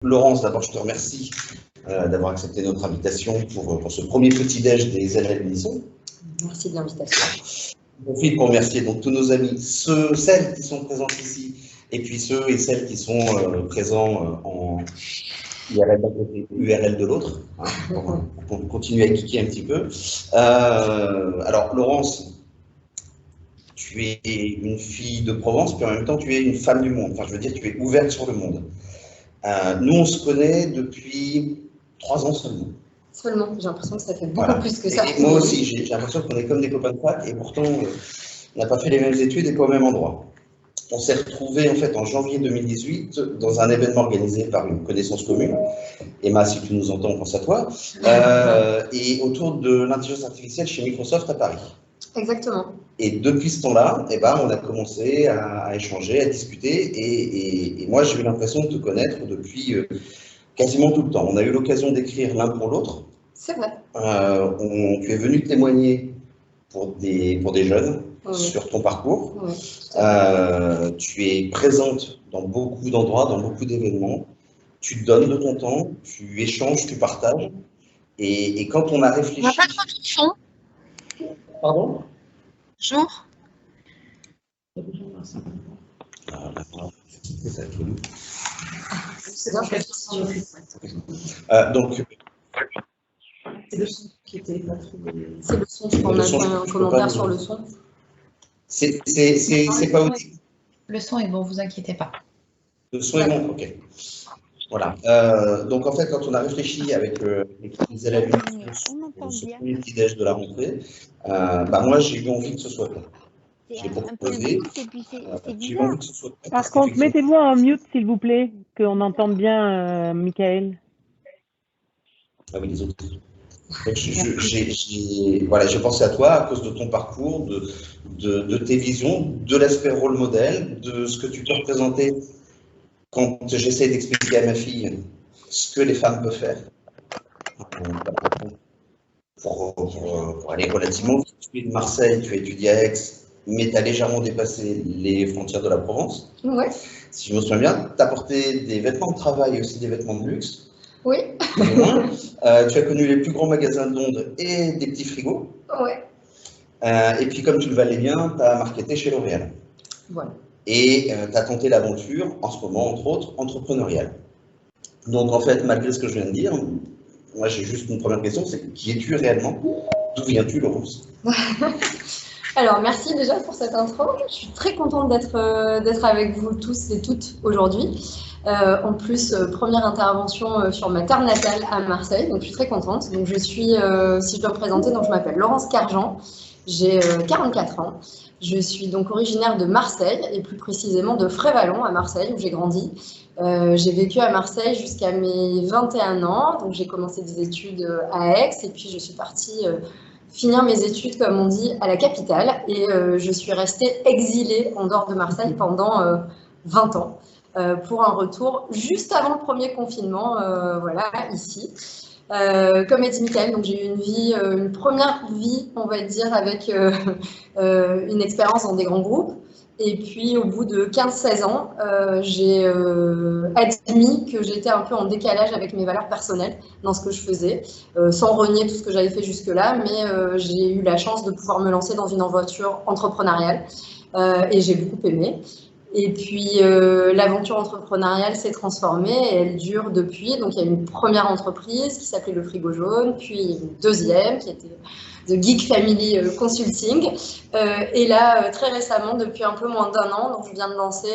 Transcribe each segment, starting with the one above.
Laurence, d'abord, je te remercie d'avoir accepté notre invitation pour ce premier petit-déj des LL Unisson. Merci de l'invitation. Je profite pour remercier donc tous nos amis, celles qui sont présentes ici, et puis ceux et celles qui sont présents en URL d'un côté, URL de l'autre, hein, pour continuer à geeker un petit peu. Alors, Laurence, tu es une fille de Provence, puis en même temps, tu es une femme du monde. Enfin, je veux dire, tu es ouverte sur le monde. Nous, on se connaît depuis 3 ans seulement. Seulement, j'ai l'impression que ça fait beaucoup plus que ça. Et moi aussi, j'ai l'impression qu'on est comme des copains de fac, et pourtant, on n'a pas fait les mêmes études et pas au même endroit. On s'est retrouvés en fait en janvier 2018 dans un événement organisé par une connaissance commune. Emma, si tu nous entends, on pense à toi. Et autour de l'intelligence artificielle chez Microsoft à Paris. Exactement. Et depuis ce temps-là, on a commencé à échanger, à discuter, et moi j'ai eu l'impression de te connaître depuis quasiment tout le temps. On a eu l'occasion d'écrire l'un pour l'autre. C'est vrai. Tu es venu témoigner pour des jeunes sur ton parcours. Oui. Tu es présente dans beaucoup d'endroits, dans beaucoup d'événements. Tu donnes de ton temps, tu échanges, tu partages. Et quand on a réfléchi... On n'a pas trop de son. Pardon ? Bonjour. C'est bien, donc... C'est le son qui était pas trop... C'est le son, je crois, on a fait un commentaire sur le son. C'est pas audible. Le son est bon, vous inquiétez pas. Le son est bon, ok. Voilà. Donc en fait, quand on a réfléchi avec les élèves sur ce premier petit-déj de la rentrée, moi j'ai eu envie que ce soit toi. J'ai proposé. J'ai eu envie que ce soit toi. Par contre, mettez-vous en mute s'il vous plaît, qu'on entende bien Michael. Ah oui, les autres. Donc, j'ai pensé à toi à cause de ton parcours, de tes visions, de l'aspect rôle modèle, de ce que tu peux représenter quand j'essaie d'expliquer à ma fille ce que les femmes peuvent faire. Pour aller relativement vite, tu es de Marseille, tu as étudié à Aix, mais tu as légèrement dépassé les frontières de la Provence. Ouais. Si je me souviens bien, tu as porté des vêtements de travail et aussi des vêtements de luxe. Oui. Tu as connu les plus grands magasins de Londres et des petits frigos. Ouais. Et puis, comme tu le valais bien, tu as marketé chez L'Oréal. Voilà. Et tu as tenté l'aventure, en ce moment, entre autres, entrepreneuriale. Donc, en fait, malgré ce que je viens de dire, moi, j'ai juste une première question, c'est qui es-tu réellement? D'où viens-tu, Laurence? Alors, merci déjà pour cette intro. Je suis très contente d'être avec vous tous et toutes aujourd'hui. En plus, première intervention sur ma terre natale à Marseille, donc je suis très contente. Donc, je suis, si je dois me présenter, donc je m'appelle Laurence Cargent, j'ai 44 ans. Je suis donc originaire de Marseille, et plus précisément de Frévalon à Marseille, où j'ai grandi. J'ai vécu à Marseille jusqu'à mes 21 ans, donc j'ai commencé des études à Aix, et puis je suis partie finir mes études, comme on dit, à la capitale, et je suis restée exilée en dehors de Marseille pendant 20 ans. Pour un retour juste avant le premier confinement, voilà, ici. Comme a dit Michael, donc j'ai eu une première vie, on va dire, avec une expérience dans des grands groupes. Et puis, au bout de 15-16 ans, j'ai admis que j'étais un peu en décalage avec mes valeurs personnelles dans ce que je faisais, sans renier tout ce que j'avais fait jusque-là, mais j'ai eu la chance de pouvoir me lancer dans une aventure entrepreneuriale et j'ai beaucoup aimé. Et puis, l'aventure entrepreneuriale s'est transformée et elle dure depuis. Donc, il y a une première entreprise qui s'appelait Le Frigo Jaune, puis une deuxième qui était The Geek Family Consulting. Et là, très récemment, depuis un peu moins d'1 an, donc je viens de lancer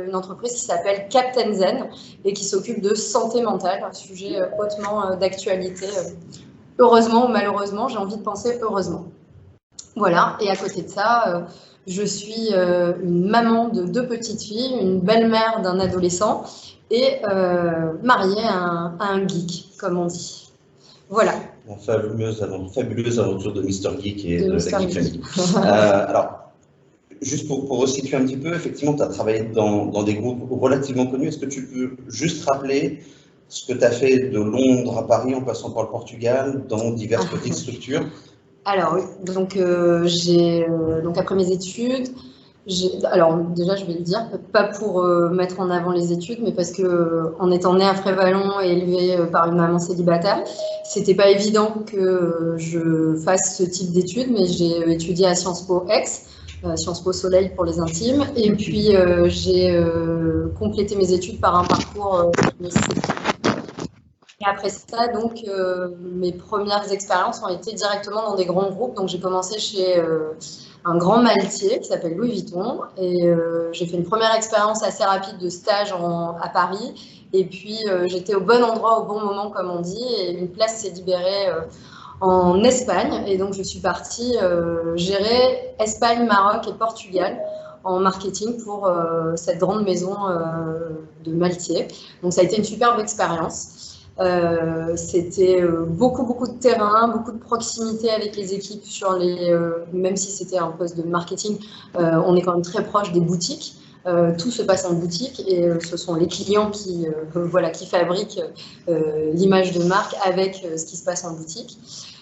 une entreprise qui s'appelle Captain Zen et qui s'occupe de santé mentale, un sujet hautement d'actualité. Heureusement ou malheureusement, j'ai envie de penser heureusement. Voilà, et à côté de ça, je suis une maman de 2 petites filles, une belle-mère d'un adolescent et mariée à un geek, comme on dit. Voilà. La fabuleuse aventure de Mr. Geek et de la Geek Family. Alors, juste pour resituer un petit peu, effectivement, tu as travaillé dans des groupes relativement connus. Est-ce que tu peux juste rappeler ce que tu as fait de Londres à Paris en passant par le Portugal dans diverses petites structures? Alors oui, donc après mes études, Alors déjà, je vais le dire, pas pour mettre en avant les études, mais parce que en étant née à Frévalon et élevée par une maman célibataire, c'était pas évident que je fasse ce type d'études, mais j'ai étudié à Sciences Po Aix, Sciences Po Soleil pour les intimes, et puis j'ai complété mes études par un parcours et après ça, donc, mes premières expériences ont été directement dans des grands groupes. Donc, j'ai commencé chez un grand maltier qui s'appelle Louis Vuitton. Et j'ai fait une première expérience assez rapide de stage à Paris. Et puis, j'étais au bon endroit, au bon moment, comme on dit. Et une place s'est libérée en Espagne. Et donc, je suis partie gérer Espagne, Maroc et Portugal en marketing pour cette grande maison de maltier. Donc, ça a été une superbe expérience. C'était beaucoup de terrain, beaucoup de proximité avec les équipes sur même si c'était un poste de marketing, on est quand même très proche des boutiques. Tout se passe en boutique et ce sont les clients qui fabriquent l'image de marque avec ce qui se passe en boutique.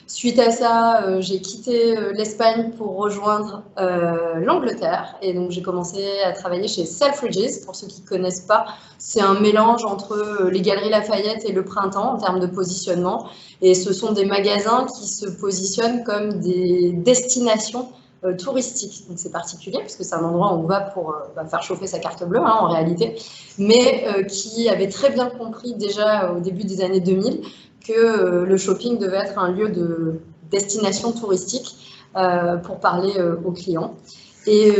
Suite à ça, j'ai quitté l'Espagne pour rejoindre l'Angleterre et donc j'ai commencé à travailler chez Selfridges. Pour ceux qui ne connaissent pas, c'est un mélange entre les Galeries Lafayette et le Printemps en termes de positionnement. Et ce sont des magasins qui se positionnent comme des destinations touristiques. Donc c'est particulier parce que c'est un endroit où on va pour faire chauffer sa carte bleue en réalité, mais qui avait très bien compris déjà au début des années 2000 que le shopping devait être un lieu de destination touristique pour parler aux clients. Et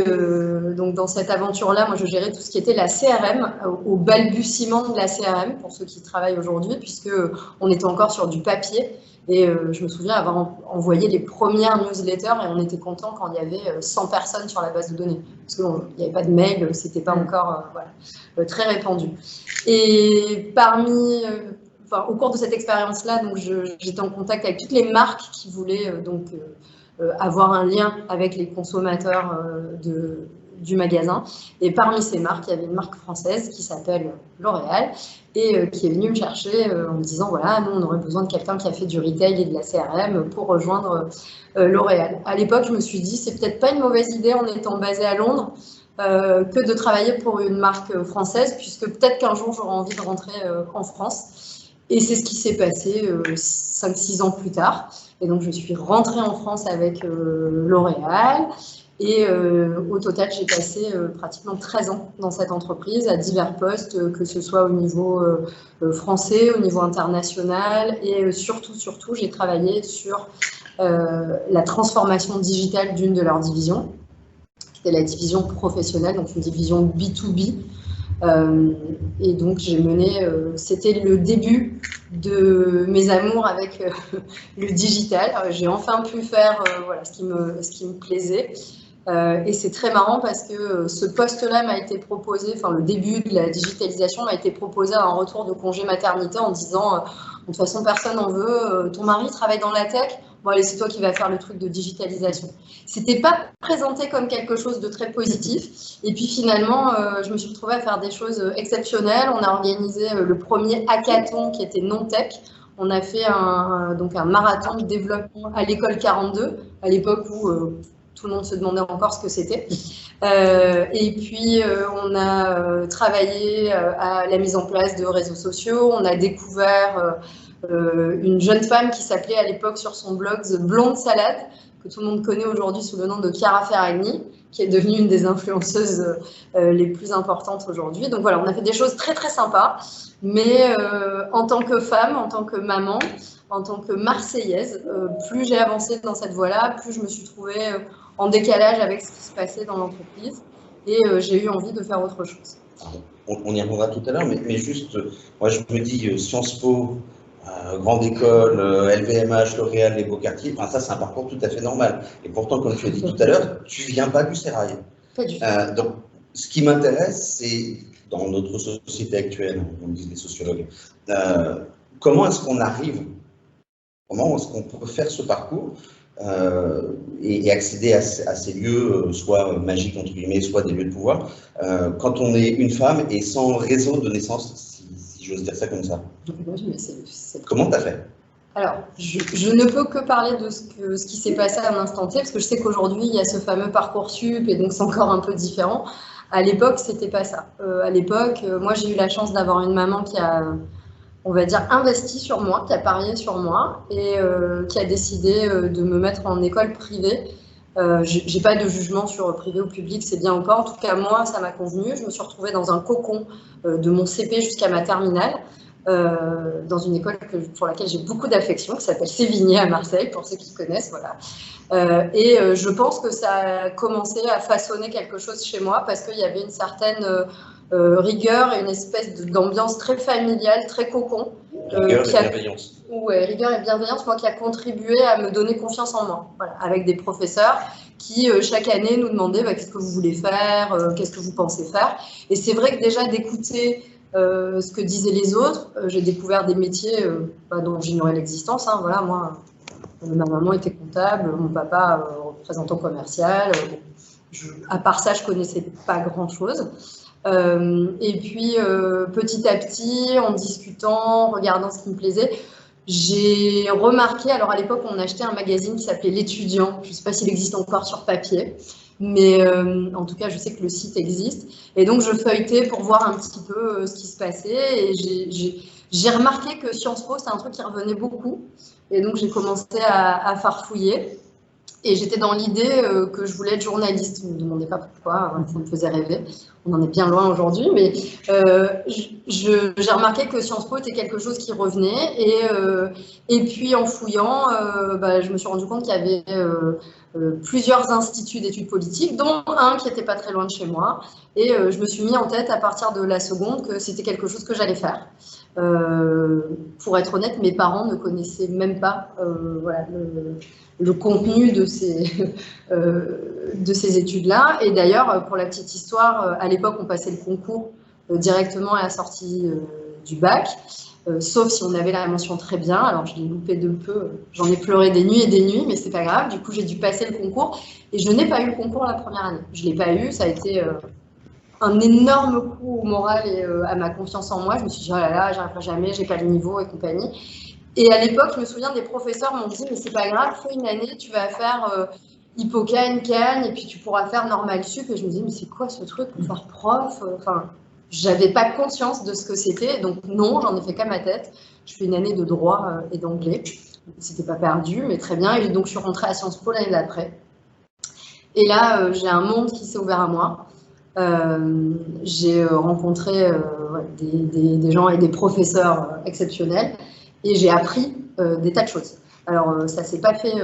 donc dans cette aventure-là, moi je gérais tout ce qui était la CRM, au balbutiement de la CRM pour ceux qui travaillent aujourd'hui, puisque on était encore sur du papier. Et je me souviens avoir envoyé les premières newsletters et on était content quand il y avait 100 personnes sur la base de données. Parce qu'il n'y avait pas de mail, c'était pas encore très répandu. Et au cours de cette expérience-là, donc j'étais en contact avec toutes les marques qui voulaient avoir un lien avec les consommateurs du magasin. Et parmi ces marques, il y avait une marque française qui s'appelle L'Oréal et qui est venue me chercher en me disant voilà, nous on aurait besoin de quelqu'un qui a fait du retail et de la CRM pour rejoindre L'Oréal. À l'époque, je me suis dit c'est peut-être pas une mauvaise idée en étant basée à Londres que de travailler pour une marque française, puisque peut-être qu'un jour j'aurai envie de rentrer en France. Et c'est ce qui s'est passé 5-6 ans plus tard. Et donc, je suis rentrée en France avec L'Oréal. Et au total, j'ai passé pratiquement 13 ans dans cette entreprise, à divers postes, que ce soit au niveau français, au niveau international. Et surtout, j'ai travaillé sur la transformation digitale d'une de leurs divisions, qui était la division professionnelle, donc une division B2B. Et donc j'ai mené, c'était le début de mes amours avec le digital. J'ai enfin pu faire ce qui me plaisait. Et c'est très marrant parce que ce poste-là m'a été proposé, le début de la digitalisation m'a été proposé à un retour de congé maternité en disant de toute façon personne n'en veut, ton mari travaille dans la tech, bon allez c'est toi qui vas faire le truc de digitalisation. C'était pas présenté comme quelque chose de très positif et puis finalement je me suis retrouvée à faire des choses exceptionnelles. On a organisé le premier hackathon qui était non tech. On a fait un marathon de développement à l'école 42 à l'époque où tout le monde se demandait encore ce que c'était. Et puis, on a travaillé à la mise en place de réseaux sociaux. On a découvert une jeune femme qui s'appelait à l'époque sur son blog The Blonde Salad, que tout le monde connaît aujourd'hui sous le nom de Chiara Ferragni, qui est devenue une des influenceuses les plus importantes aujourd'hui. Donc voilà, on a fait des choses très très sympas. Mais en tant que femme, en tant que maman, en tant que Marseillaise, plus j'ai avancé dans cette voie-là, plus je me suis trouvée en décalage avec ce qui se passait dans l'entreprise et j'ai eu envie de faire autre chose. On y reviendra tout à l'heure, mais juste, moi je me dis Sciences Po, grande école, LVMH, L'Oréal, les beaux quartiers, ça c'est un parcours tout à fait normal. Et pourtant, comme tu as dit tout à l'heure, tu ne viens pas du sérail. Pas du tout. Donc, ce qui m'intéresse, c'est, dans notre société actuelle, comme disent les sociologues, comment est-ce qu'on arrive, comment est-ce qu'on peut faire ce parcours et accéder à ces lieux, soit magiques, entre guillemets, soit des lieux de pouvoir, quand on est une femme et sans réseau de naissance, si j'ose dire ça comme ça. Oui, mais comment tu as fait? Alors, je ne peux que parler de ce qui s'est passé à un instant T, parce que je sais qu'aujourd'hui, il y a ce fameux Parcoursup, et donc c'est encore un peu différent. À l'époque, c'était pas ça. À l'époque, moi, j'ai eu la chance d'avoir une maman qui a, on va dire, investi sur moi, qui a parié sur moi, et qui a décidé de me mettre en école privée. J'ai pas de jugement sur privé ou public, c'est bien ou pas. En tout cas, moi, ça m'a convenu. Je me suis retrouvée dans un cocon de mon CP jusqu'à ma terminale. Dans une école pour laquelle j'ai beaucoup d'affection, qui s'appelle Sévigné à Marseille, pour ceux qui connaissent, voilà. Je pense que ça a commencé à façonner quelque chose chez moi parce qu'il y avait une certaine rigueur et une espèce d'ambiance très familiale, très cocon. Rigueur et bienveillance. Ouais, rigueur et bienveillance, moi, qui a contribué à me donner confiance en moi, voilà, avec des professeurs qui, chaque année, nous demandaient qu'est-ce que vous voulez faire, qu'est-ce que vous pensez faire. Et c'est vrai que déjà d'écouter ce que disaient les autres, j'ai découvert des métiers dont j'ignorais l'existence. Hein, voilà, moi, ma maman était comptable, mon papa représentant commercial. À part ça, je connaissais pas grand-chose. Et puis, petit à petit, en discutant, en regardant ce qui me plaisait, j'ai remarqué, alors à l'époque, on achetait un magazine qui s'appelait L'Étudiant. Je ne sais pas s'il existe encore sur papier, mais en tout cas, je sais que le site existe. Et donc, je feuilletais pour voir un petit peu ce qui se passait. Et j'ai remarqué que Sciences Po, c'est un truc qui revenait beaucoup. Et donc, j'ai commencé à farfouiller. Et j'étais dans l'idée que je voulais être journaliste. Ne me demandez pas pourquoi, ça me faisait rêver. On en est bien loin aujourd'hui, mais j'ai remarqué que Sciences Po était quelque chose qui revenait. Et puis en fouillant, je me suis rendu compte qu'il y avait plusieurs instituts d'études politiques, dont un qui n'était pas très loin de chez moi. Et je me suis mis en tête à partir de la seconde que c'était quelque chose que j'allais faire. Pour être honnête, mes parents ne connaissaient même pas voilà, le contenu de ces études-là. Et d'ailleurs, pour la petite histoire, à l'époque, on passait le concours directement à la sortie du bac, sauf si on avait la mention très bien. Alors, je l'ai loupé de peu, j'en ai pleuré des nuits et des nuits, mais c'est pas grave. Du coup, j'ai dû passer le concours et je n'ai pas eu le concours la première année. Je l'ai pas eu, ça a été un énorme coup au moral et à ma confiance en moi. Je me suis dit, oh là là, j'y arriverai jamais, j'ai pas le niveau et compagnie. Et à l'époque, je me souviens, des professeurs m'ont dit, mais c'est pas grave, fais une année, tu vas faire Hippocagne, Cagne, et puis tu pourras faire Normal Sup. Et je me dis, mais c'est quoi ce truc pour faire prof? Enfin, j'avais pas conscience de ce que c'était, donc non, j'en ai fait qu'à ma tête. Je fais une année de droit et d'anglais. C'était pas perdu, mais très bien. Et donc, je suis rentrée à Sciences Po l'année d'après. Et là, j'ai un monde qui s'est ouvert à moi. J'ai rencontré des gens et des professeurs exceptionnels et j'ai appris des tas de choses. Alors, ça s'est pas fait,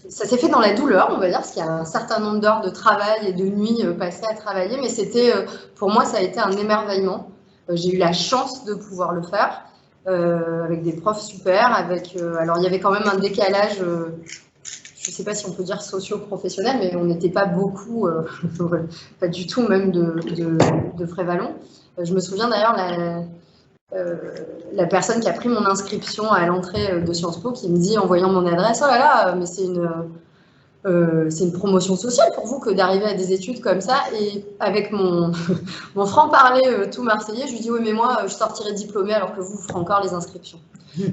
ça s'est fait dans la douleur, on va dire, parce qu'il y a un certain nombre d'heures de travail et de nuits passées à travailler, mais c'était, pour moi, ça a été un émerveillement. J'ai eu la chance de pouvoir le faire avec des profs super, alors il y avait quand même un décalage. Je ne sais pas si on peut dire socio-professionnel, mais on n'était pas beaucoup, pas du tout même de Frévalon. Je me souviens d'ailleurs la personne qui a pris mon inscription à l'entrée de Sciences Po qui me dit en voyant mon adresse, oh là là, mais c'est une promotion sociale pour vous que d'arriver à des études comme ça. Et avec mon franc-parler tout marseillais, je lui dis oui mais moi je sortirai diplômée alors que vous ferez encore les inscriptions.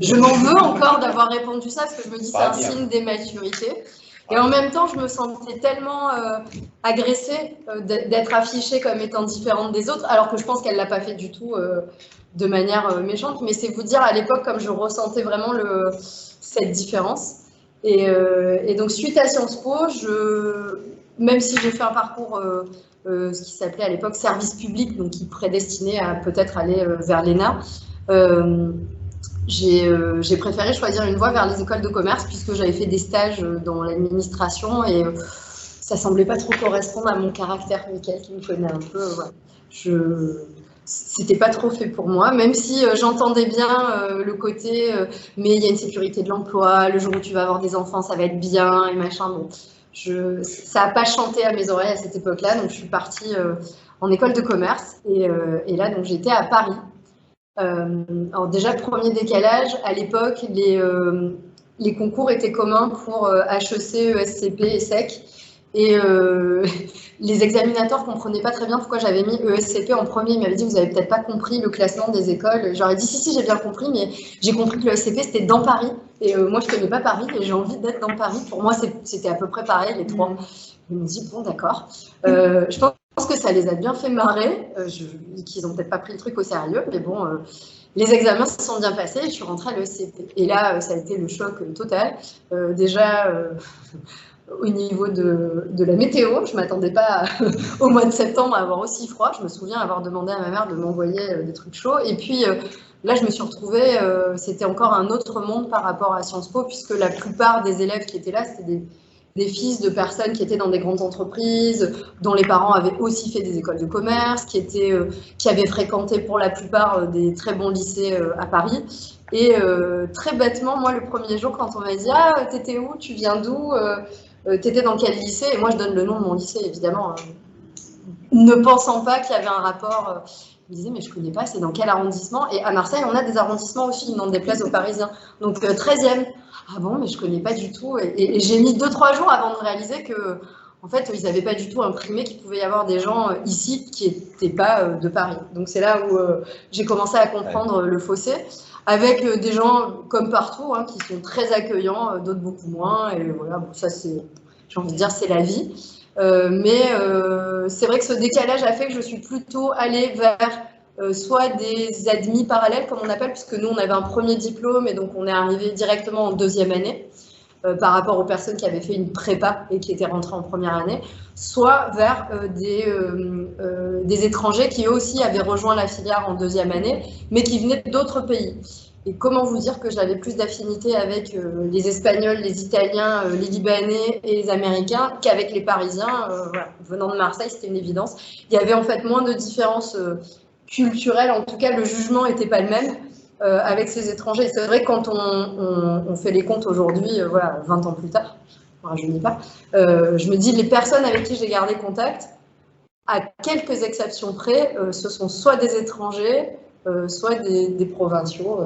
Je m'en veux encore d'avoir répondu ça parce que je me dis c'est un signe d'immaturité. Et en même temps, je me sentais tellement agressée d'être affichée comme étant différente des autres, alors que je pense qu'elle ne l'a pas fait du tout de manière méchante. Mais c'est vous dire à l'époque comme je ressentais vraiment cette différence. Et donc, suite à Sciences Po, même si j'ai fait un parcours, ce qui s'appelait à l'époque service public, donc qui prédestinait à peut-être aller vers l'ENA, j'ai préféré choisir une voie vers les écoles de commerce puisque j'avais fait des stages dans l'administration et ça semblait pas trop correspondre à mon caractère, Mickaël qui me connaît un peu. Ouais. C'était pas trop fait pour moi, même si j'entendais bien le côté mais il y a une sécurité de l'emploi, le jour où tu vas avoir des enfants, ça va être bien et machin. Bon, ça n'a pas chanté à mes oreilles à cette époque-là, donc je suis partie en école de commerce et là donc j'étais à Paris. Alors déjà, premier décalage, à l'époque, les concours étaient communs pour HEC, ESCP et SEC. Et les examinateurs ne comprenaient pas très bien pourquoi j'avais mis ESCP en premier. Ils m'avaient dit, vous n'avez peut-être pas compris le classement des écoles. J'aurais dit, si, j'ai bien compris, mais j'ai compris que le ESCP, c'était dans Paris. Et moi, je ne connais pas Paris et j'ai envie d'être dans Paris. Pour moi, c'était à peu près pareil, les trois. Je me dis, bon, d'accord. Je pense que ça les a bien fait marrer, qu'ils n'ont peut-être pas pris le truc au sérieux, mais bon, les examens se sont bien passés et je suis rentrée à l'ESCP. Et là, ça a été le choc total. Déjà, au niveau de la météo, je ne m'attendais pas au mois de septembre à avoir aussi froid. Je me souviens avoir demandé à ma mère de m'envoyer des trucs chauds. Et puis là, je me suis retrouvée, c'était encore un autre monde par rapport à Sciences Po, puisque la plupart des élèves qui étaient là, c'était des fils de personnes qui étaient dans des grandes entreprises, dont les parents avaient aussi fait des écoles de commerce, qui avaient fréquenté pour la plupart des très bons lycées à Paris. Et très bêtement, moi, le premier jour, quand on m'a dit « Ah, t'étais où? Tu viens d'où? T'étais dans quel lycée ?» Et moi, je donne le nom de mon lycée, évidemment, ne pensant pas qu'il y avait un rapport. Je me disais, mais je ne connais pas, c'est dans quel arrondissement? Et à Marseille, on a des arrondissements aussi, n'en déplaise aux Parisiens. Donc, 13e. Ah bon, mais je ne connais pas du tout. Et j'ai mis 2-3 jours avant de réaliser que, en fait, ils n'avaient pas du tout imprimé qu'il pouvait y avoir des gens ici qui n'étaient pas de Paris. Donc, c'est là où j'ai commencé à comprendre le fossé, avec des gens comme partout, hein, qui sont très accueillants, d'autres beaucoup moins. Et voilà, bon, ça, j'ai envie de dire, c'est la vie. Mais c'est vrai que ce décalage a fait que je suis plutôt allée vers soit des admis parallèles, comme on appelle, puisque nous, on avait un premier diplôme et donc on est arrivé directement en deuxième année par rapport aux personnes qui avaient fait une prépa et qui étaient rentrées en première année, soit vers des étrangers qui eux aussi avaient rejoint la filière en deuxième année, mais qui venaient d'autres pays. Et comment vous dire que j'avais plus d'affinité avec les Espagnols, les Italiens, les Libanais et les Américains qu'avec les Parisiens. Voilà. Venant de Marseille, c'était une évidence. Il y avait en fait moins de différences culturelles. En tout cas, le jugement n'était pas le même avec ces étrangers. C'est vrai que quand on fait les comptes aujourd'hui, voilà, 20 ans plus tard, enfin, je n'y pas, je me dis les personnes avec qui j'ai gardé contact, à quelques exceptions près, ce sont soit des étrangers, soit des provinciaux,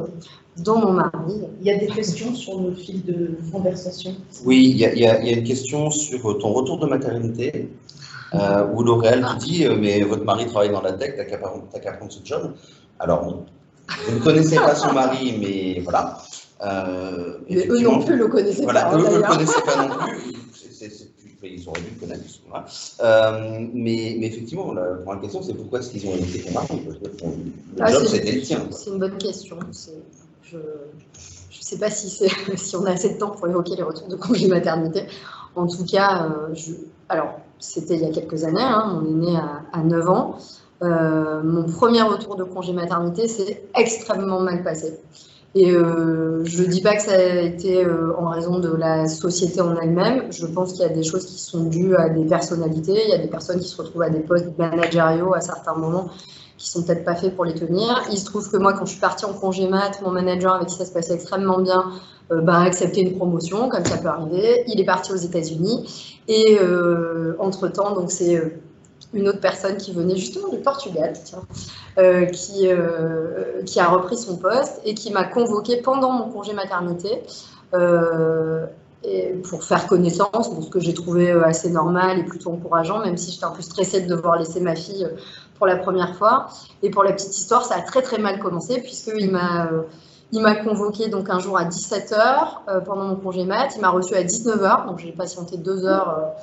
dont mon mari. Il y a des questions sur le fil de conversation. Oui, il y a une question sur ton retour de maternité, où L'Oréal qui dit mais votre mari travaille dans la tech, t'as qu'à prendre ce job. Alors, bon, vous ne connaissez pas son mari, mais voilà. Mais eux non plus le connaissaient voilà, pas. Eux ne le connaissaient pas non plus. Ils auraient dû le connaître. Voilà. Mais effectivement, la première question, c'est pourquoi est-ce qu'ils ont invité ton mari? Le job, c'était le tien. C'est une bonne question. Je ne sais pas si on a assez de temps pour évoquer les retours de congé maternité. En tout cas, alors, c'était il y a quelques années, hein, mon aîné a 9 ans. Mon premier retour de congé maternité s'est extrêmement mal passé. Et je ne dis pas que ça a été en raison de la société en elle-même. Je pense qu'il y a des choses qui sont dues à des personnalités. Il y a des personnes qui se retrouvent à des postes managériaux à certains moments qui ne sont peut-être pas faits pour les tenir. Il se trouve que moi, quand je suis partie en congé mat, mon manager avec qui ça se passait extrêmement bien a accepté une promotion, comme ça peut arriver. Il est parti aux États-Unis. Et entre-temps, donc c'est une autre personne qui venait justement du Portugal, tiens, qui a repris son poste et qui m'a convoquée pendant mon congé maternité et pour faire connaissance, ce que j'ai trouvé assez normal et plutôt encourageant, même si j'étais un peu stressée de devoir laisser ma fille pour la première fois. Et pour la petite histoire, ça a très très mal commencé puisqu'il m'a convoquée donc un jour à 17h pendant mon congé mat, il m'a reçue à 19h, donc j'ai patienté 2 heures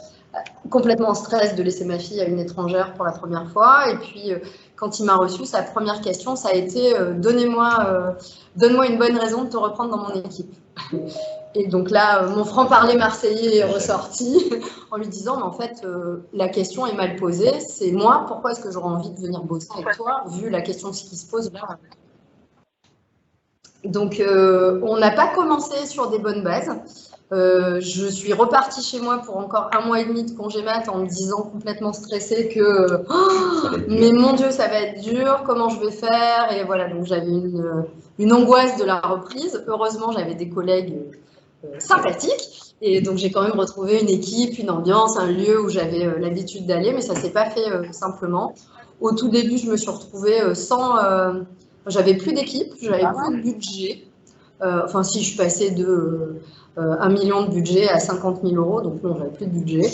complètement en stress de laisser ma fille à une étrangère pour la première fois. Et puis, quand il m'a reçue, sa première question, ça a été donne-moi une bonne raison de te reprendre dans mon équipe. Et donc là, mon franc-parler marseillais est ressorti en lui disant, mais en fait, la question est mal posée. C'est moi, pourquoi est-ce que j'aurais envie de venir bosser avec toi, vu la question qui se pose là. Donc, on n'a pas commencé sur des bonnes bases. Je suis repartie chez moi pour encore 1 mois et demi de congé mat en me disant complètement stressée que mais mon Dieu, ça va être dur, comment je vais faire? Et voilà, donc j'avais une angoisse de la reprise. Heureusement, j'avais des collègues sympathiques et donc j'ai quand même retrouvé une équipe, une ambiance, un lieu où j'avais l'habitude d'aller, mais ça ne s'est pas fait simplement. Au tout début, je me suis retrouvée sans... j'avais plus d'équipe, j'avais plus de budget. Enfin, si je suis passée de 1 million de budget à 50 000 euros, donc non, j'avais plus de budget.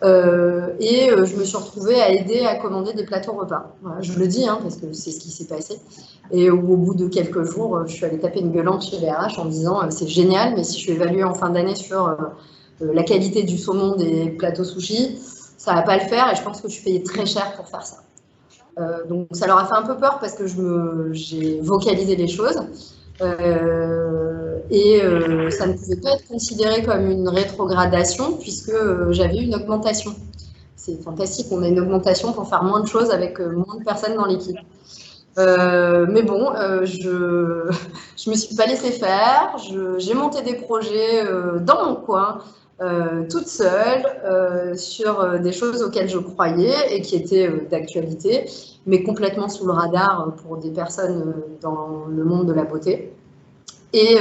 Je me suis retrouvée à aider à commander des plateaux repas. Voilà, je le dis, hein, parce que c'est ce qui s'est passé. Et au bout de quelques jours, je suis allée taper une gueulante chez les RH en me disant c'est génial, mais si je suis évaluée en fin d'année sur la qualité du saumon des plateaux sushi, ça va pas le faire et je pense que je suis payée très cher pour faire ça. Donc ça leur a fait un peu peur parce que j'ai vocalisé les choses. Ça ne pouvait pas être considéré comme une rétrogradation puisque j'avais eu une augmentation. C'est fantastique, on a une augmentation pour faire moins de choses avec moins de personnes dans l'équipe. Mais bon, je me suis pas laissée faire, j'ai monté des projets dans mon coin, toute seule, sur des choses auxquelles je croyais et qui étaient d'actualité, mais complètement sous le radar pour des personnes dans le monde de la beauté. Et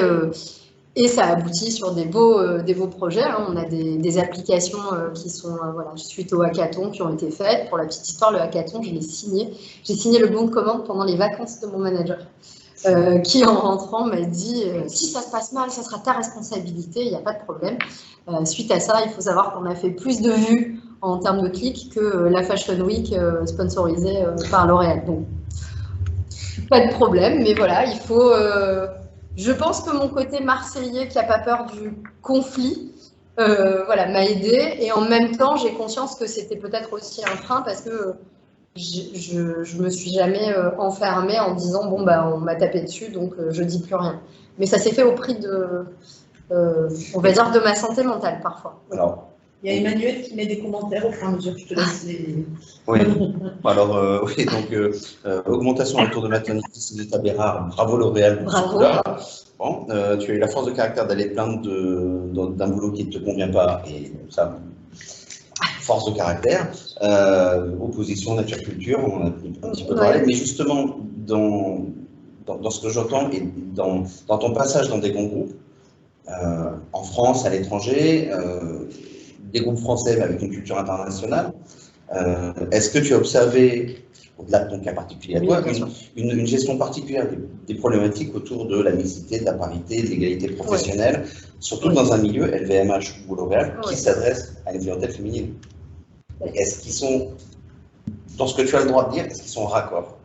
ça aboutit sur des beaux projets. Hein. On a des applications qui sont voilà, suite au hackathon qui ont été faites. Pour la petite histoire, le hackathon, je l'ai signé. J'ai signé le bon de commande pendant les vacances de mon manager, qui en rentrant m'a dit si ça se passe mal, ça sera ta responsabilité, il n'y a pas de problème. Suite à ça, il faut savoir qu'on a fait plus de vues en termes de clics que la Fashion Week sponsorisée par L'Oréal. Donc, pas de problème, mais voilà, il faut... je pense que mon côté marseillais qui n'a pas peur du conflit voilà, m'a aidée. Et en même temps, j'ai conscience que c'était peut-être aussi un frein parce que je me suis jamais enfermée en disant bon, bah, on m'a tapé dessus, donc je dis plus rien. Mais ça s'est fait au prix de, on va dire, de ma santé mentale parfois. Alors, il y a Emmanuel qui met des commentaires au fur et à mesure que je te laisse les... Oui, alors oui, donc augmentation autour de maternité, c'est des états rares. Bravo L'Oréal. Bravo. Bon, tu as eu la force de caractère d'aller te plaindre d'un boulot qui ne te convient pas, et ça, force de caractère. Opposition, nature, culture, on en a un petit peu parlé, mais justement, dans ce que j'entends et dans ton passage dans des grands groupes, en France, à l'étranger, des groupes français mais avec une culture internationale, est-ce que tu as observé, au-delà de ton cas particulier à toi, une gestion particulière des problématiques autour de la mixité, de la parité, de l'égalité professionnelle, surtout dans un milieu LVMH ou L'Oréal qui s'adresse à une clientèle féminine? Est-ce qu'ils sont, dans ce que tu as le droit de dire, est-ce qu'ils sont raccord?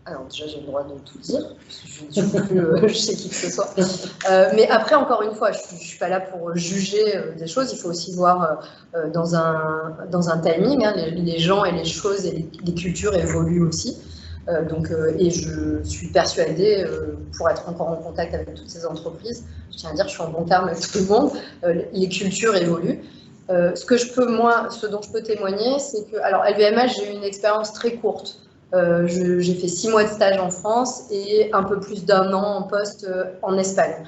Alors déjà, j'ai le droit de tout dire, parce que je ne suis plus chez qui que ce soit. Mais après, encore une fois, je ne suis pas là pour juger des choses. Il faut aussi voir dans un timing. Hein, les gens et les choses et les cultures évoluent aussi. Et je suis persuadée, pour être encore en contact avec toutes ces entreprises, je tiens à dire que je suis en bon terme avec tout le monde, les cultures évoluent. Ce dont je peux témoigner, c'est que, alors LVMH, j'ai eu une expérience très courte. J'ai fait 6 mois de stage en France et un peu plus d'1 an en poste en Espagne.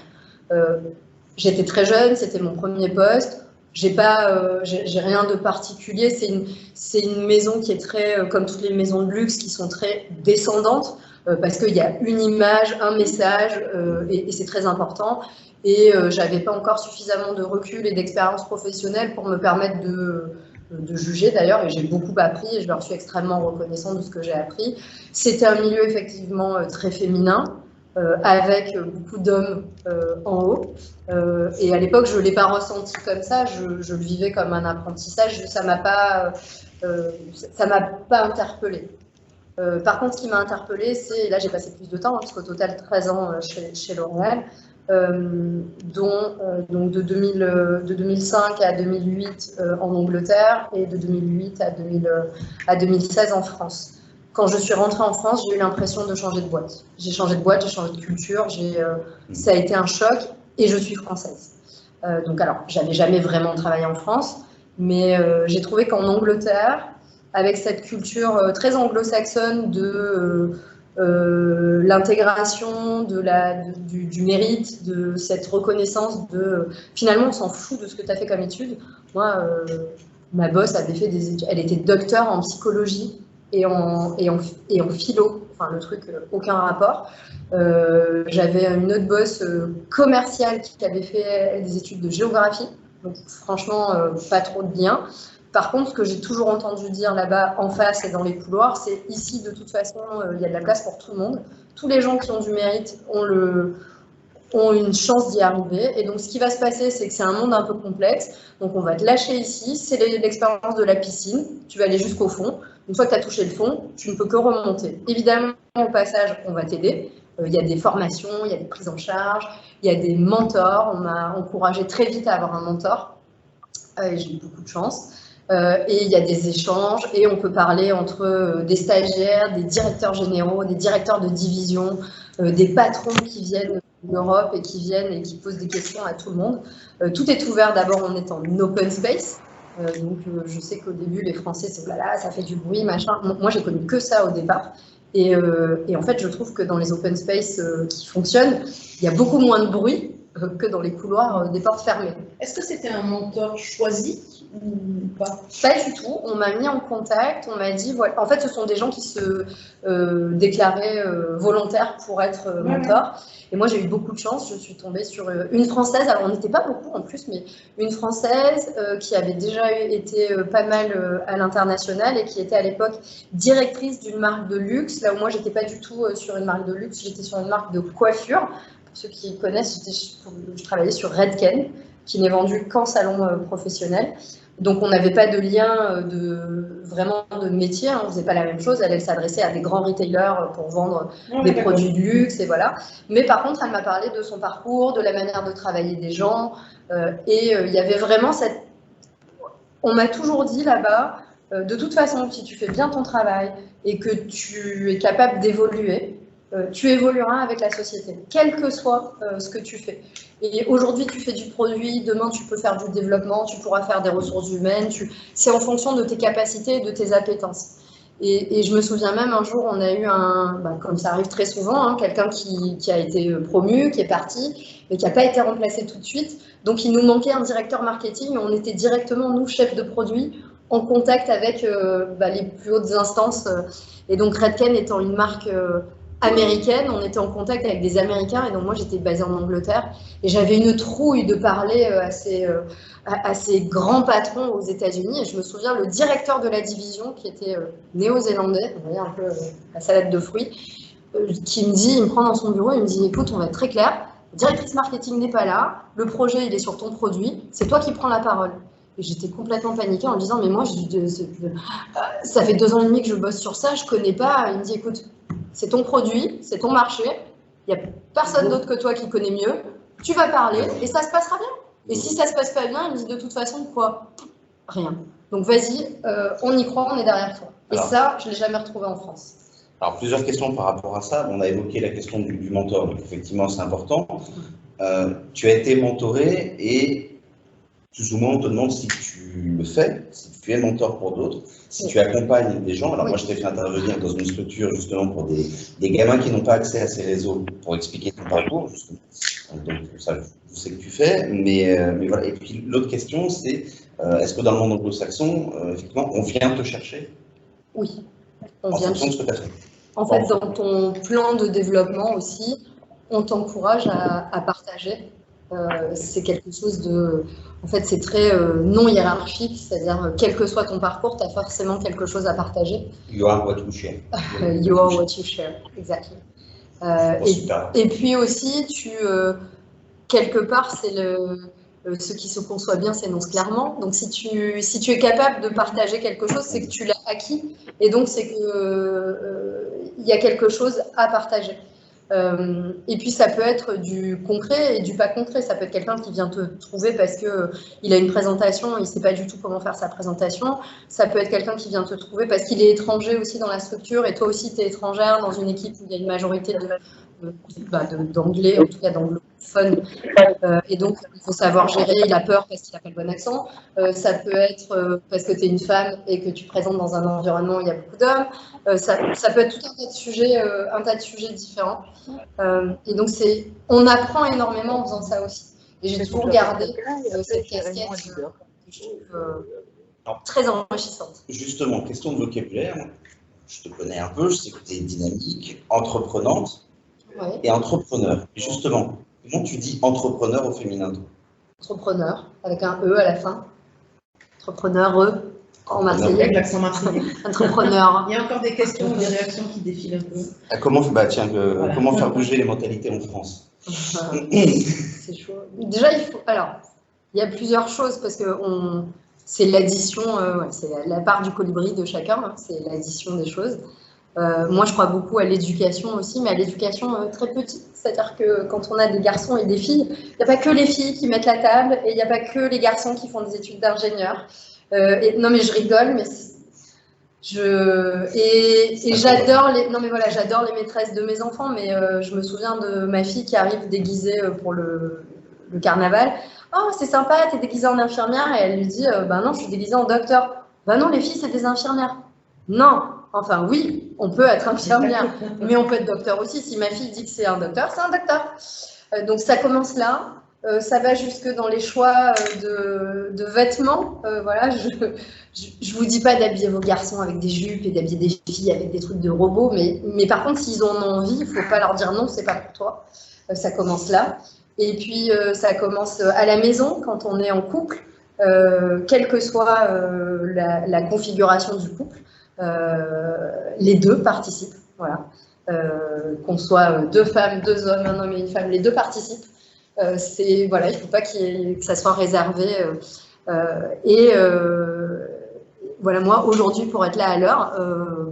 J'étais très jeune, c'était mon premier poste. J'ai rien de particulier. C'est une maison qui est très, comme toutes les maisons de luxe, qui sont très descendantes parce qu'il y a une image, un message et c'est très important. Et j'avais pas encore suffisamment de recul et d'expérience professionnelle pour me permettre de juger d'ailleurs, et j'ai beaucoup appris et je leur suis extrêmement reconnaissante de ce que j'ai appris. C'était un milieu effectivement très féminin, avec beaucoup d'hommes en haut. Et à l'époque, je ne l'ai pas ressenti comme ça, je le vivais comme un apprentissage, ça m'a pas interpellée. Par contre, ce qui m'a interpellée, c'est, là j'ai passé plus de temps, hein, parce qu'au total 13 ans chez L'Oréal, donc de 2005 à 2008 en Angleterre et de 2008 à 2016 en France. Quand je suis rentrée en France, j'ai eu l'impression de changer de boîte. J'ai changé de boîte, j'ai changé de culture, ça a été un choc et je suis française. Donc alors, j'avais jamais vraiment travaillé en France, mais j'ai trouvé qu'en Angleterre, avec cette culture très anglo-saxonne de l'intégration, du mérite, de cette reconnaissance de... Finalement, on s'en fout de ce que tu as fait comme étude. Moi, ma boss avait fait des études, elle était docteure en psychologie et en philo, enfin le truc, aucun rapport. J'avais une autre boss commerciale qui avait fait des études de géographie, donc franchement, pas trop de lien. Par contre, ce que j'ai toujours entendu dire là-bas, en face et dans les couloirs, c'est ici, de toute façon, il y a de la place pour tout le monde. Tous les gens qui ont du mérite ont ont une chance d'y arriver. Et donc, ce qui va se passer, c'est que c'est un monde un peu complexe. Donc, on va te lâcher ici. C'est l'expérience de la piscine. Tu vas aller jusqu'au fond. Une fois que tu as touché le fond, tu ne peux que remonter. Évidemment, au passage, on va t'aider. Il y a des formations, il y a des prises en charge, il y a des mentors. On m'a encouragé très vite à avoir un mentor. J'ai eu beaucoup de chance. Et il y a des échanges et on peut parler entre des stagiaires, des directeurs généraux, des directeurs de division, des patrons qui viennent d'Europe et qui viennent et qui posent des questions à tout le monde. Tout est ouvert, d'abord on est en open space. Donc je sais qu'au début les Français c'est là là, ça fait du bruit, machin. Moi j'ai connu que ça au départ. Et en fait je trouve que dans les open space qui fonctionnent, il y a beaucoup moins de bruit que dans les couloirs des portes fermées. Est-ce que c'était un mentor choisi ou pas? Pas du tout. On m'a mis en contact, on m'a dit, voilà. En fait, ce sont des gens qui se déclaraient volontaires pour être mentors. Et moi, j'ai eu beaucoup de chance. Je suis tombée sur une Française. Alors, on n'était pas beaucoup en plus, mais une Française qui avait déjà été pas mal à l'international et qui était à l'époque directrice d'une marque de luxe. Là où moi, j'étais pas du tout sur une marque de luxe, j'étais sur une marque de coiffure. Pour ceux qui connaissent, je travaillais sur Redken, qui n'est vendu qu'en salon professionnel. Donc, on n'avait pas de lien vraiment de métier, hein, on ne faisait pas la même chose. Elle s'adressait à des grands retailers pour vendre des produits de luxe, et voilà. Mais par contre, elle m'a parlé de son parcours, de la manière de travailler des gens. Et il y avait vraiment cette... On m'a toujours dit là-bas, de toute façon, si tu fais bien ton travail et que tu es capable d'évoluer, tu évolueras avec la société, quel que soit ce que tu fais. Et aujourd'hui, tu fais du produit, demain, tu peux faire du développement, tu pourras faire des ressources humaines. C'est en fonction de tes capacités et de tes appétences. Et je me souviens même un jour, on a eu comme ça arrive très souvent, hein, quelqu'un qui a été promu, qui est parti, mais qui n'a pas été remplacé tout de suite. Donc, il nous manquait un directeur marketing. On était directement, nous, chefs de produit, en contact avec les plus hautes instances. Et donc, Redken étant une marque... américaine, on était en contact avec des Américains et donc moi j'étais basée en Angleterre et j'avais une trouille de parler à ces grands patrons aux États-Unis et je me souviens le directeur de la division qui était néo-zélandais, vous voyez un peu la salade de fruits, qui me dit, il me prend dans son bureau et il me dit écoute, on va être très clair, la directrice marketing n'est pas là, le projet il est sur ton produit, c'est toi qui prends la parole. Et j'étais complètement paniquée en me disant mais moi ça fait 2 ans et demi que je bosse sur ça, je connais pas. Il me dit écoute, c'est ton produit, c'est ton marché, il n'y a personne d'autre que toi qui connaît mieux, tu vas parler et ça se passera bien. Et si ça se passe pas bien, il me dit de toute façon quoi? Rien. Donc vas-y, on y croit, on est derrière toi. Et alors, ça, je ne l'ai jamais retrouvé en France. Alors plusieurs questions par rapport à ça. On a évoqué la question du mentor, donc effectivement c'est important. Tu as été mentoré et plus ou moins, on te demande si tu le fais, si tu es mentor pour d'autres, si tu accompagnes des gens. Alors moi, je t'ai fait intervenir dans une structure justement pour des gamins qui n'ont pas accès à ces réseaux pour expliquer ton parcours. Donc ça, je sais que tu fais, mais voilà. Et puis l'autre question, c'est est-ce que dans le monde anglo-saxon, effectivement, on vient te chercher? Oui. En fonction de ce que tu as fait. En fait, dans ton plan de développement aussi, on t'encourage à partager. C'est quelque chose de... En fait, c'est très non hiérarchique, c'est-à-dire, quel que soit ton parcours, tu as forcément quelque chose à partager. You are what you share. You are what you share, exactly. Et puis aussi, quelque part, c'est ce qui se conçoit bien s'énonce clairement. Donc, si tu es capable de partager quelque chose, c'est que tu l'as acquis. Et donc, c'est qu'il y a quelque chose à partager. Et puis ça peut être du concret et du pas concret. Ça peut être quelqu'un qui vient te trouver parce qu'il a une présentation, il ne sait pas du tout comment faire sa présentation. Ça peut être quelqu'un qui vient te trouver parce qu'il est étranger aussi dans la structure et toi aussi tu es étrangère dans une équipe où il y a une majorité d'anglais, en tout cas d'anglophones. Et donc il faut savoir gérer, il a peur parce qu'il n'a pas le bon accent. Ça peut être parce que tu es une femme et que tu présentes dans un environnement où il y a beaucoup d'hommes. Ça peut être tout un tas de sujets différents. Et donc, on apprend énormément en faisant ça aussi. Et j'ai toujours gardé cette casquette que je trouve très enrichissante. Justement, question de vocabulaire. Je te connais un peu, je sais que tu es dynamique, entreprenante et entrepreneur. Et justement, comment tu dis entrepreneur au féminin? Entrepreneur, avec un E à la fin. Entrepreneur, en marseillais. Avec l'accent marseillais. Entrepreneur. Il y a encore des questions ou des réactions qui défilent un peu. Comment faire bouger les mentalités en France? C'est chaud. Déjà, il y a plusieurs choses parce que c'est l'addition, c'est la part du colibri de chacun, hein, c'est l'addition des choses. Moi, je crois beaucoup à l'éducation aussi, mais à l'éducation très petite. C'est-à-dire que quand on a des garçons et des filles, il n'y a pas que les filles qui mettent la table et il n'y a pas que les garçons qui font des études d'ingénieur. Non, mais je rigole, mais j'adore j'adore les maîtresses de mes enfants, mais je me souviens de ma fille qui arrive déguisée pour le carnaval. Oh, c'est sympa, t'es déguisée en infirmière, et elle lui dit bah non, je suis déguisée en docteur. Bah non, les filles, c'est des infirmières. Non, enfin oui, on peut être infirmière, mais on peut être docteur aussi. Si ma fille dit que c'est un docteur, c'est un docteur. Donc ça commence là. Ça va jusque dans les choix de vêtements. Voilà, je vous dis pas d'habiller vos garçons avec des jupes et d'habiller des filles avec des trucs de robots, mais par contre, s'ils en ont envie, il faut pas leur dire non, c'est pas pour toi. Ça commence là. Et puis, ça commence à la maison, quand on est en couple, quelle que soit la configuration du couple, les deux participent. Voilà. Qu'on soit deux femmes, deux hommes, un homme et une femme, les deux participent. Voilà, il ne faut pas que ça soit réservé. Voilà, moi, aujourd'hui, pour être là à l'heure,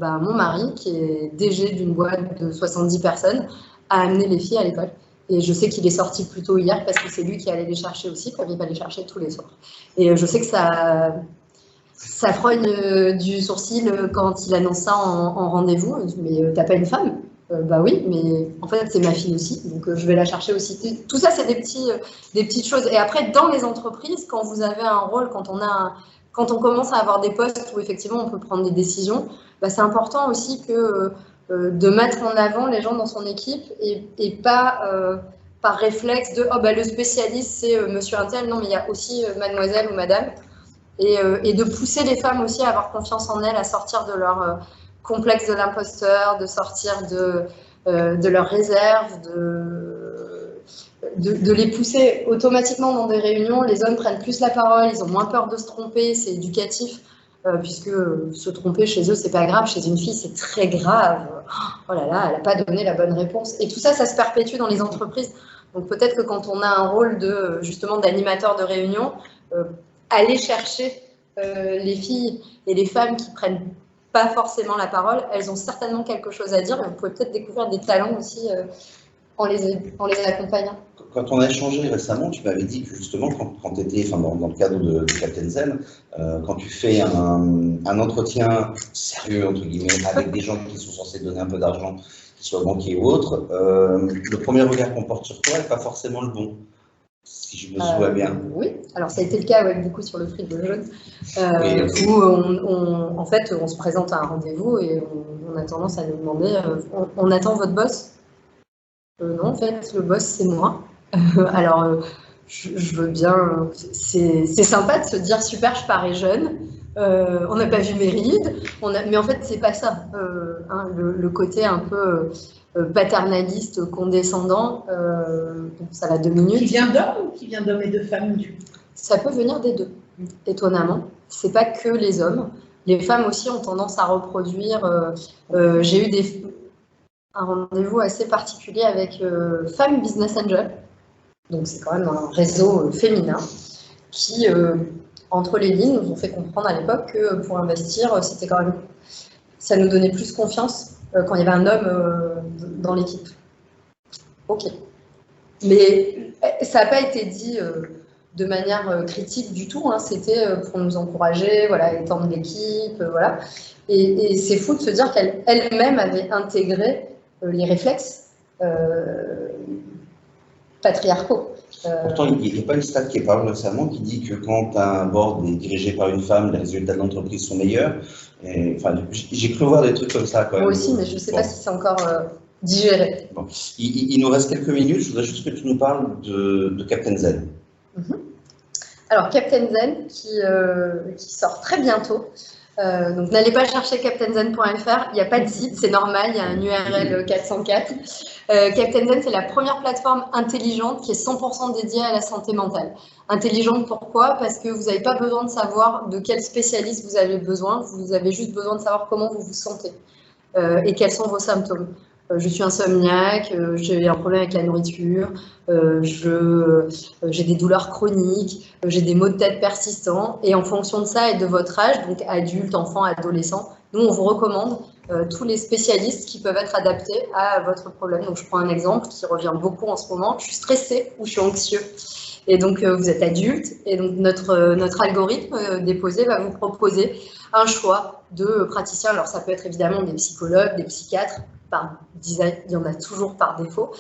mon mari, qui est DG d'une boîte de 70 personnes, a amené les filles à l'école. Et je sais qu'il est sorti plus tôt hier parce que c'est lui qui allait les chercher aussi, comme il va les chercher tous les soirs. Et je sais que ça frogne du sourcil quand il annonce ça en rendez-vous. Mais t'as pas une femme? Bah oui, mais en fait, c'est ma fille aussi, donc je vais la chercher aussi. Tout ça, c'est des petites choses. Et après, dans les entreprises, quand vous avez un rôle, quand on commence à avoir des postes où effectivement on peut prendre des décisions, bah, c'est important aussi de mettre en avant les gens dans son équipe et pas par réflexe de oh, bah, le spécialiste c'est monsieur untel, non mais il y a aussi mademoiselle ou madame, et de pousser les femmes aussi à avoir confiance en elles, à sortir de leur complexe de l'imposteur, de sortir de leurs réserves, de les pousser automatiquement dans des réunions. Les hommes prennent plus la parole, ils ont moins peur de se tromper, c'est éducatif. Puisque se tromper chez eux, c'est pas grave. Chez une fille, c'est très grave. Oh là là, elle n'a pas donné la bonne réponse. Et tout ça, ça se perpétue dans les entreprises. Donc peut-être que quand on a un rôle justement d'animateur de réunion, aller chercher les filles et les femmes qui prennent pas forcément la parole, elles ont certainement quelque chose à dire. Et vous pouvez peut-être découvrir des talents aussi en les accompagnant. Quand on a échangé récemment, tu m'avais dit que justement, quand tu étais dans le cadre de Captain Zen, quand tu fais un entretien sérieux, entre guillemets, avec des gens qui sont censés donner un peu d'argent, qu'ils soient banquiers ou autres, le premier regard qu'on porte sur toi n'est pas forcément le bon, si je me souviens bien. Oui, alors ça a été le cas du coup sur le frigo jaune, où en fait on se présente à un rendez-vous et on a tendance à nous demander on attend votre boss? Non, en fait, le boss, c'est moi. Alors, je veux bien. C'est sympa de se dire super, je parais jeune. On n'a pas vu mes rides. Mais en fait, c'est pas ça. Le côté un peu paternaliste, condescendant, ça va 2 minutes. Qui vient d'hommes ou qui vient d'hommes et de femmes? Ça peut venir des deux, étonnamment. C'est pas que les hommes. Les femmes aussi ont tendance à reproduire. J'ai eu un rendez-vous assez particulier avec Femmes Business Angel. Donc c'est quand même un réseau féminin qui, entre les lignes, nous ont fait comprendre à l'époque que pour investir, c'était quand même, ça nous donnait plus confiance quand il y avait un homme dans l'équipe. Ok. Mais ça n'a pas été dit de manière critique du tout. Hein. C'était pour nous encourager, voilà, étendre l'équipe, voilà. Et c'est fou de se dire qu'elle-même avait intégré les réflexes patriarcaux. Pourtant, il n'y a pas une stat qui est parue récemment qui dit que quand un board est dirigé par une femme, les résultats de l'entreprise sont meilleurs. J'ai cru voir des trucs comme ça quand même. Moi aussi, mais je ne sais pas si c'est encore digéré. Bon. Il nous reste quelques minutes. Je voudrais juste que tu nous parles de Captain Zen. Alors, Captain Zen, qui sort très bientôt. Donc, n'allez pas chercher captainzen.fr, il n'y a pas de site, c'est normal, il y a un URL 404. Captain Zen, c'est la première plateforme intelligente qui est 100% dédiée à la santé mentale. Intelligente, pourquoi? Parce que vous n'avez pas besoin de savoir de quel spécialiste vous avez besoin, vous avez juste besoin de savoir comment vous vous sentez et quels sont vos symptômes. je suis insomniaque, j'ai un problème avec la nourriture, j'ai des douleurs chroniques, j'ai des maux de tête persistants. Et en fonction de ça et de votre âge, donc adulte, enfant, adolescent, nous, on vous recommande tous les spécialistes qui peuvent être adaptés à votre problème. Donc, je prends un exemple qui revient beaucoup en ce moment. Je suis stressée ou je suis anxieux. Et donc, vous êtes adulte, et donc notre algorithme déposé va vous proposer un choix de praticiens. Alors, ça peut être évidemment des psychologues, des psychiatres, par design, il y en a toujours par défaut,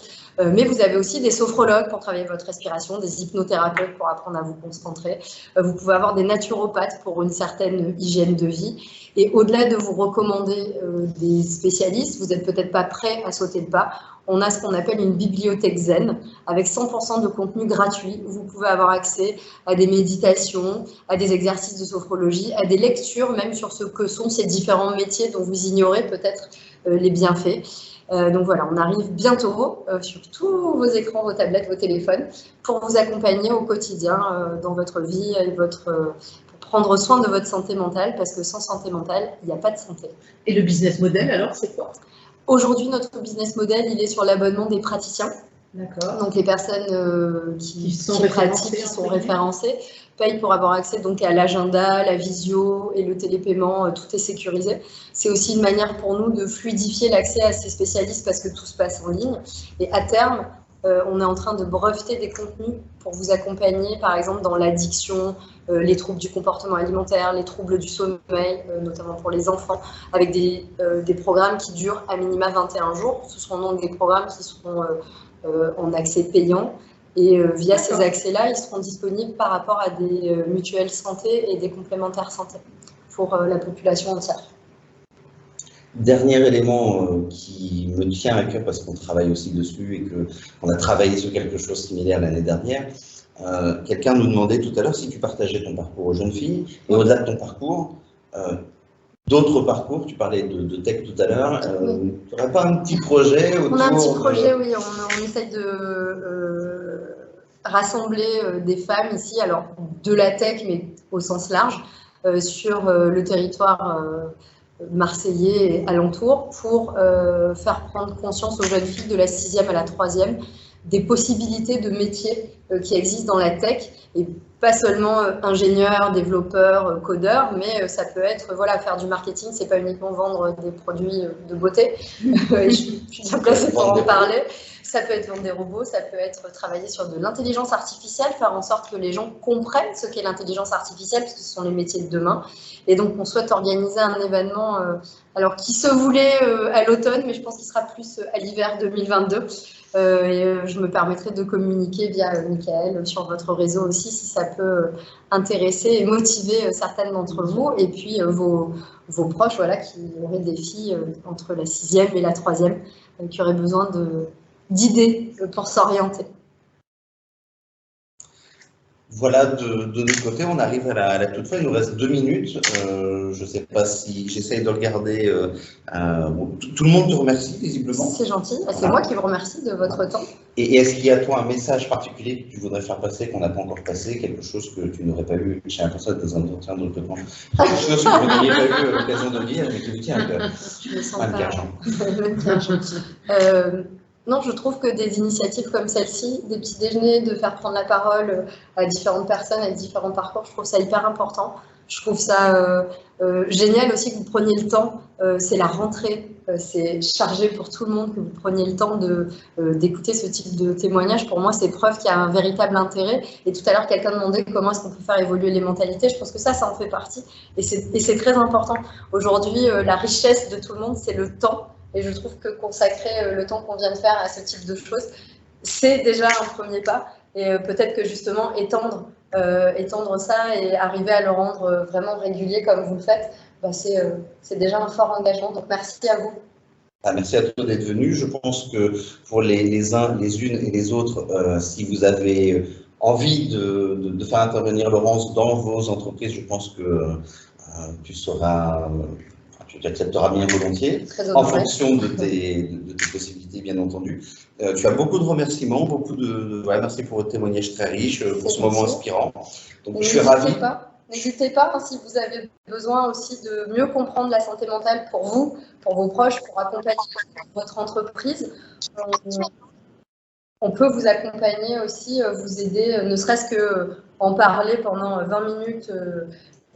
mais vous avez aussi des sophrologues pour travailler votre respiration, des hypnothérapeutes pour apprendre à vous concentrer, vous pouvez avoir des naturopathes pour une certaine hygiène de vie, et au-delà de vous recommander des spécialistes, vous n'êtes peut-être pas prêt à sauter le pas. On a ce qu'on appelle une bibliothèque zen avec 100% de contenu gratuit où vous pouvez avoir accès à des méditations, à des exercices de sophrologie, à des lectures même sur ce que sont ces différents métiers dont vous ignorez peut-être les bienfaits. Donc voilà, on arrive bientôt sur tous vos écrans, vos tablettes, vos téléphones pour vous accompagner au quotidien dans votre vie et pour prendre soin de votre santé mentale parce que sans santé mentale, il n'y a pas de santé. Et le business model alors, c'est quoi? Aujourd'hui, notre business model, il est sur l'abonnement des praticiens. D'accord. Donc les personnes qui pratiquent, qui sont référencées, payent pour avoir accès donc à l'agenda, la visio et le télépaiement, tout est sécurisé. C'est aussi une manière pour nous de fluidifier l'accès à ces spécialistes parce que tout se passe en ligne. Et à terme, on est en train de breveter des contenus pour vous accompagner, par exemple, dans l'addiction, les troubles du comportement alimentaire, les troubles du sommeil, notamment pour les enfants, avec des programmes qui durent à minima 21 jours. Ce seront donc des programmes qui seront en accès payant. Et via ces accès-là, ils seront disponibles par rapport à des mutuelles santé et des complémentaires santé pour la population entière. Dernier élément qui me tient à cœur parce qu'on travaille aussi dessus et qu'on a travaillé sur quelque chose de similaire l'année dernière. Quelqu'un nous demandait tout à l'heure si tu partageais ton parcours aux jeunes filles et au-delà de ton parcours, d'autres parcours, tu parlais de tech tout à l'heure, tu n'aurais pas un petit projet autour? On a un petit projet, oui, on essaye de rassembler des femmes ici, alors de la tech mais au sens large, sur le territoire marseillais et alentour pour faire prendre conscience aux jeunes filles de la 6e à la 3e des possibilités de métiers qui existent dans la tech et pas seulement ingénieur, développeur, codeur, mais ça peut être voilà, faire du marketing, c'est pas uniquement vendre des produits de beauté. Je suis bien placée pour en parler. Ça peut être vendre des robots, ça peut être travailler sur de l'intelligence artificielle, faire en sorte que les gens comprennent ce qu'est l'intelligence artificielle, parce que ce sont les métiers de demain. Et donc, on souhaite organiser un événement alors qui se voulait à l'automne, mais je pense qu'il sera plus à l'hiver 2022. Je me permettrai de communiquer via Michael sur votre réseau aussi, si ça peut intéresser et motiver certaines d'entre vous. Et puis, vos proches voilà, qui auraient des filles entre la 6e et la 3e, qui auraient besoin d'idées pour s'orienter. Voilà, de notre côté, on arrive à la toute fin. Il nous reste 2 minutes. Je ne sais pas si j'essaye de regarder. Bon, tout le monde te remercie, visiblement. C'est gentil. C'est moi qui vous remercie de votre temps. Et est-ce qu'il y a, toi, un message particulier que tu voudrais faire passer, qu'on n'a pas encore passé, quelque chose que tu n'aurais pas eu chez un personne dans un entretien de recrutement, quelque chose que vous n'auriez pas eu l'occasion de dire, mais qui vous tient à cœur? Je me sens pas. Non, je trouve que des initiatives comme celle-ci, des petits déjeuners, de faire prendre la parole à différentes personnes avec différents parcours, je trouve ça hyper important. Je trouve ça génial aussi que vous preniez le temps, c'est la rentrée, c'est chargé pour tout le monde que vous preniez le temps d'écouter ce type de témoignage. Pour moi, c'est preuve qu'il y a un véritable intérêt. Et tout à l'heure, quelqu'un demandait comment est-ce qu'on peut faire évoluer les mentalités. Je pense que ça en fait partie. Et c'est très important. Aujourd'hui, la richesse de tout le monde, c'est le temps. Et je trouve que consacrer le temps qu'on vient de faire à ce type de choses, c'est déjà un premier pas. Et peut-être que justement, étendre ça et arriver à le rendre vraiment régulier comme vous le faites, bah c'est déjà un fort engagement. Donc merci à vous. Merci à toi d'être venu. Je pense que pour les uns, les unes et les autres, si vous avez envie de faire intervenir Laurence dans vos entreprises, je pense que tu accepteras bien volontiers, en fonction de tes possibilités, bien entendu. Tu as beaucoup de remerciements, merci pour votre témoignage très riche, pour ce moment inspirant. Donc, je suis ravi. N'hésitez pas, hein, si vous avez besoin aussi de mieux comprendre la santé mentale pour vous, pour vos proches, pour accompagner votre entreprise. On peut vous accompagner aussi, vous aider, ne serait-ce qu'en parler pendant 20 minutes.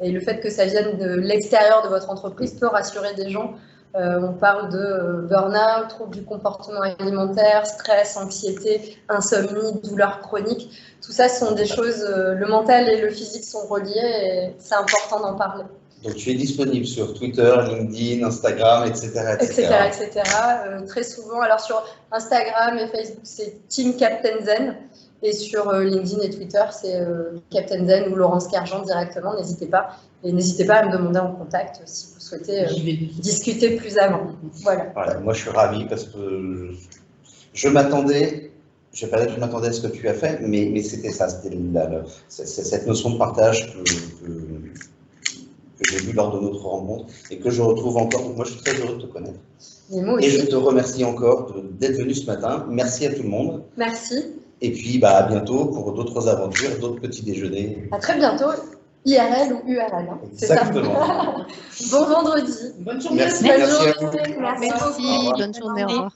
Et le fait que ça vienne de l'extérieur de votre entreprise peut rassurer des gens. On parle de burn-out, troubles du comportement alimentaire, stress, anxiété, insomnie, douleurs chroniques. Tout ça sont des choses, le mental et le physique sont reliés et c'est important d'en parler. Donc tu es disponible sur Twitter, LinkedIn, Instagram, etc. Très souvent, alors sur Instagram et Facebook, c'est Team Captain Zen. Et sur LinkedIn et Twitter, c'est Captain Zen ou Laurence Kerjean directement, n'hésitez pas. Et n'hésitez pas à me demander en contact si vous souhaitez discuter plus avant. Voilà. Moi, je suis ravi parce que je m'attendais, je ne vais pas dire que je m'attendais à ce que tu as fait, mais c'était ça, c'était cette notion de partage que j'ai vue lors de notre rencontre et que je retrouve encore. Moi, je suis très heureux de te connaître. Et je te remercie encore d'être venu ce matin. Merci à tout le monde. Merci. Et puis, à bientôt pour d'autres aventures, d'autres petits déjeuners. À très bientôt, IRL ou URL. Hein. Exactement. Bon vendredi. Bonne journée. Merci. Bonne journée. Merci, bonne journée, au revoir.